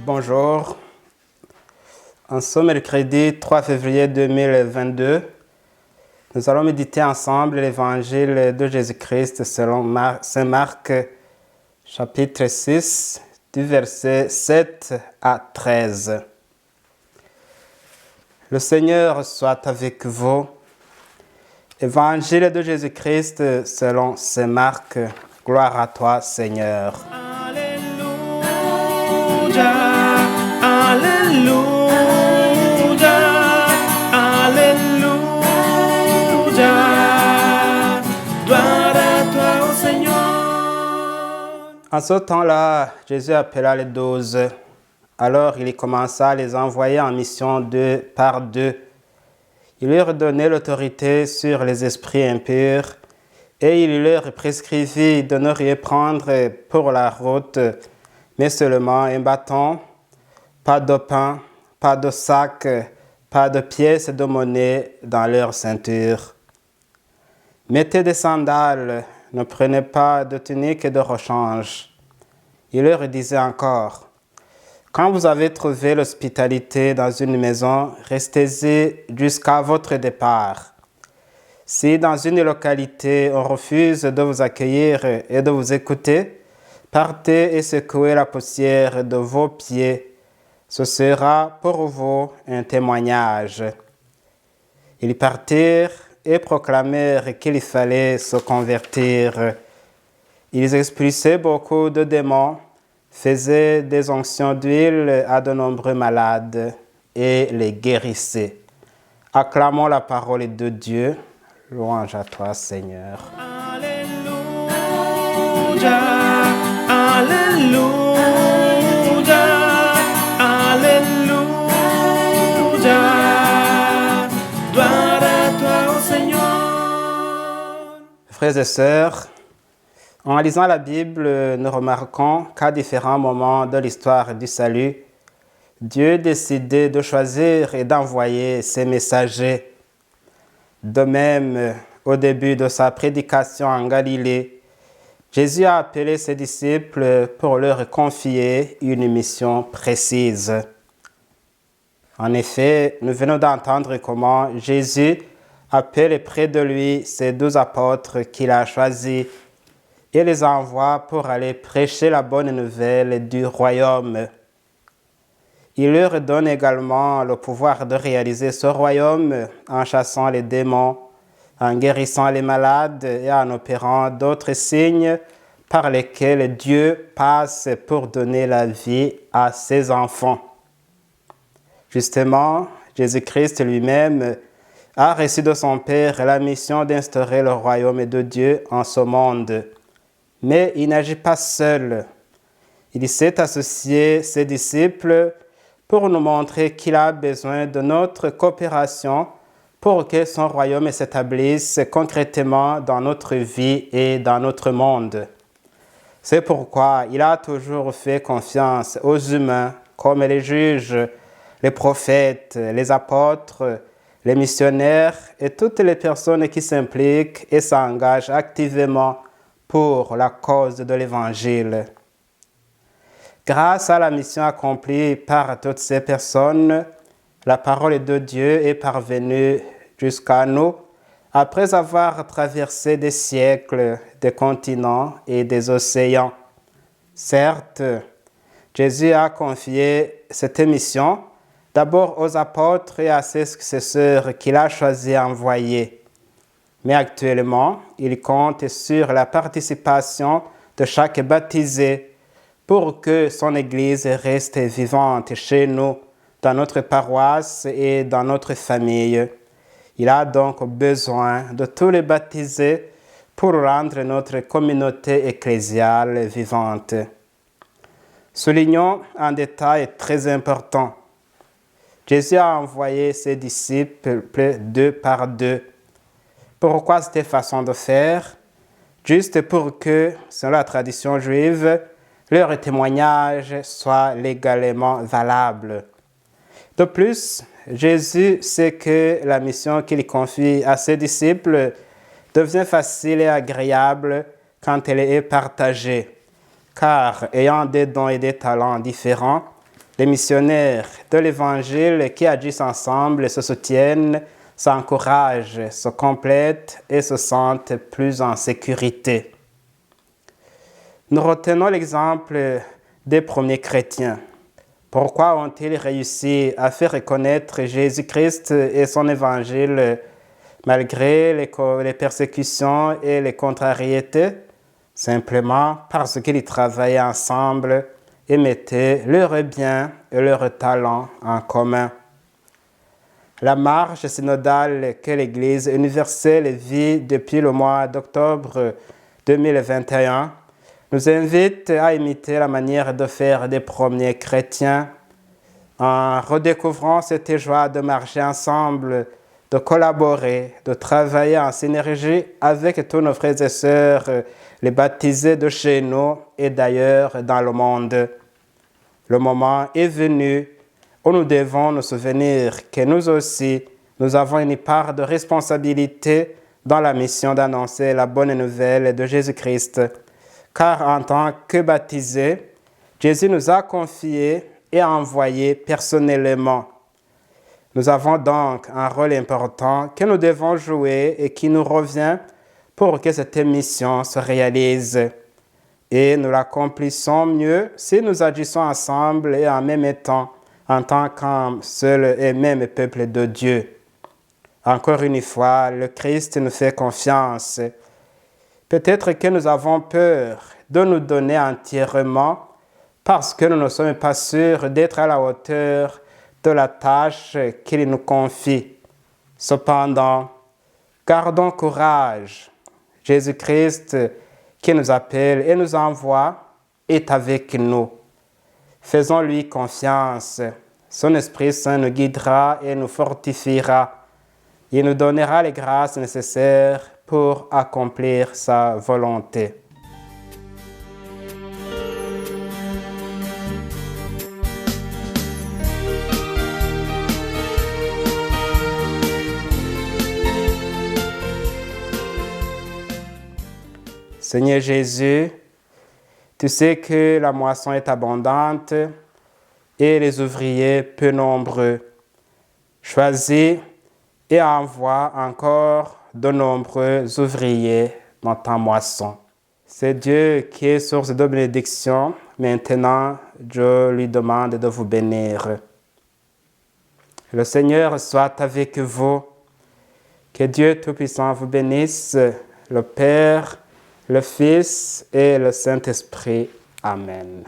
Bonjour. En ce mercredi 3 février 2022, nous allons méditer ensemble l'évangile de Jésus-Christ selon Saint Marc, chapitre 6, du verset 7 à 13. Le Seigneur soit avec vous. Évangile de Jésus-Christ selon Saint Marc. Gloire à toi, Seigneur. Alléluia, Alléluia, Alléluia. Gloire à toi, ô Seigneur. En ce temps-là, Jésus appela les 12. Alors il commença à les envoyer en mission deux par deux. Il leur donnait l'autorité sur les esprits impurs et il leur prescrivit de ne rien prendre pour la route, mais seulement un bâton, pas de pain, pas de sac, pas de pièces de monnaie dans leur ceinture. Mettez des sandales, ne prenez pas de tunique et de rechange. Il leur disait encore: quand vous avez trouvé l'hospitalité dans une maison, restez-y jusqu'à votre départ. Si dans une localité on refuse de vous accueillir et de vous écouter, partez et secouez la poussière de vos pieds. Ce sera pour vous un témoignage. Ils partirent et proclamèrent qu'il fallait se convertir. Ils expulsaient beaucoup de démons, faisaient des onctions d'huile à de nombreux malades et les guérissaient. Acclamons la parole de Dieu. Louange à toi, Seigneur. Alléluia, Alléluia, Alléluia. Gloire à toi, ô Seigneur. Frères et sœurs, en lisant la Bible, nous remarquons qu'à différents moments de l'histoire du salut, Dieu décidait de choisir et d'envoyer ses messagers. De même, au début de sa prédication en Galilée, Jésus a appelé ses disciples pour leur confier une mission précise. En effet, nous venons d'entendre comment Jésus appelle près de lui ses 12 apôtres qu'il a choisis et les envoie pour aller prêcher la bonne nouvelle du royaume. Il leur donne également le pouvoir de réaliser ce royaume en chassant les démons, en guérissant les malades et en opérant d'autres signes par lesquels Dieu passe pour donner la vie à ses enfants. Justement, Jésus-Christ lui-même a reçu de son Père la mission d'instaurer le royaume de Dieu en ce monde. Mais il n'agit pas seul. Il s'est associé ses disciples pour nous montrer qu'il a besoin de notre coopération pour que son royaume s'établisse concrètement dans notre vie et dans notre monde. C'est pourquoi il a toujours fait confiance aux humains comme les juges, les prophètes, les apôtres, les missionnaires et toutes les personnes qui s'impliquent et s'engagent activement pour la cause de l'Évangile. Grâce à la mission accomplie par toutes ces personnes, la parole de Dieu est parvenue jusqu'à nous après avoir traversé des siècles, des continents et des océans. Certes, Jésus a confié cette mission d'abord aux apôtres et à ses successeurs qu'il a choisi à envoyer. Mais actuellement, il compte sur la participation de chaque baptisé pour que son Église reste vivante chez nous, dans notre paroisse et dans notre famille. Il a donc besoin de tous les baptisés pour rendre notre communauté ecclésiale vivante. Soulignons un détail très important. Jésus a envoyé ses disciples deux par deux. Pourquoi cette façon de faire? Juste pour que, selon la tradition juive, leur témoignage soit légalement valable. De plus, Jésus sait que la mission qu'il confie à ses disciples devient facile et agréable quand elle est partagée, car ayant des dons et des talents différents, Les missionnaires de l'Évangile qui agissent ensemble se soutiennent, s'encouragent, se complètent et se sentent plus en sécurité. Nous retenons l'exemple des premiers chrétiens. Pourquoi ont-ils réussi à faire reconnaître Jésus-Christ et son évangile malgré les persécutions et les contrariétés? Simplement parce qu'ils travaillaient ensemble et mettaient leurs biens et leurs talents en commun. La marche synodale que l'Église universelle vit depuis le mois d'octobre 2021 nous invite à imiter la manière de faire des premiers chrétiens en redécouvrant cette joie de marcher ensemble, de collaborer, de travailler en synergie avec tous nos frères et sœurs, les baptisés de chez nous et d'ailleurs dans le monde. Le moment est venu où nous devons nous souvenir que nous aussi, nous avons une part de responsabilité dans la mission d'annoncer la bonne nouvelle de Jésus-Christ. Car en tant que baptisés, Jésus nous a confiés et envoyés personnellement. Nous avons donc un rôle important que nous devons jouer et qui nous revient pour que cette mission se réalise. Et nous l'accomplissons mieux si nous agissons ensemble et en même temps, en tant qu'un seul et même peuple de Dieu. Encore une fois, le Christ nous fait confiance. Peut-être que nous avons peur de nous donner entièrement parce que nous ne sommes pas sûrs d'être à la hauteur de la tâche qu'il nous confie. Cependant, gardons courage. Jésus-Christ qui nous appelle et nous envoie est avec nous. Faisons-lui confiance. Son Esprit Saint nous guidera et nous fortifiera. Il nous donnera les grâces nécessaires pour accomplir sa volonté. Seigneur Jésus, tu sais que la moisson est abondante et les ouvriers peu nombreux. Choisis et envoie encore de nombreux ouvriers dans ta moisson. C'est Dieu qui est source de bénédiction. Maintenant, je lui demande de vous bénir. Le Seigneur soit avec vous. Que Dieu Tout-Puissant vous bénisse, le Père, le Fils et le Saint-Esprit. Amen.